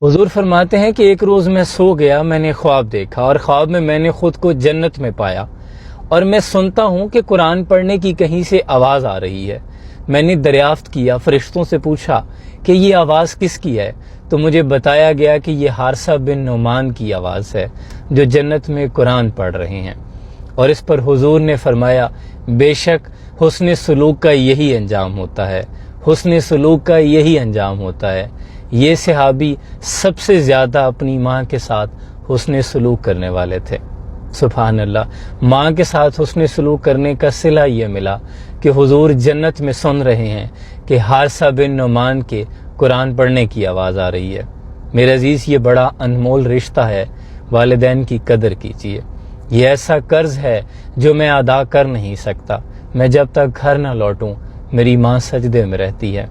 حضور فرماتے ہیں کہ ایک روز میں سو گیا، میں نے خواب دیکھا اور خواب میں میں نے خود کو جنت میں پایا، اور میں سنتا ہوں کہ قرآن پڑھنے کی کہیں سے آواز آ رہی ہے۔ میں نے دریافت کیا، فرشتوں سے پوچھا کہ یہ آواز کس کی ہے، تو مجھے بتایا گیا کہ یہ حارثہ بن نعمان کی آواز ہے جو جنت میں قرآن پڑھ رہے ہیں۔ اور اس پر حضور نے فرمایا، بے شک حسن سلوک کا یہی انجام ہوتا ہے، حسن سلوک کا یہی انجام ہوتا ہے۔ یہ صحابی سب سے زیادہ اپنی ماں کے ساتھ حسن سلوک کرنے والے تھے۔ سبحان اللہ، ماں کے ساتھ حسن سلوک کرنے کا صلہ یہ ملا کہ حضور جنت میں سن رہے ہیں کہ حارثہ بن نعمان کے قرآن پڑھنے کی آواز آ رہی ہے۔ میرے عزیز، یہ بڑا انمول رشتہ ہے، والدین کی قدر کیجیے۔ یہ ایسا قرض ہے جو میں ادا کر نہیں سکتا۔ میں جب تک گھر نہ لوٹوں میری ماں سجدے میں رہتی ہے۔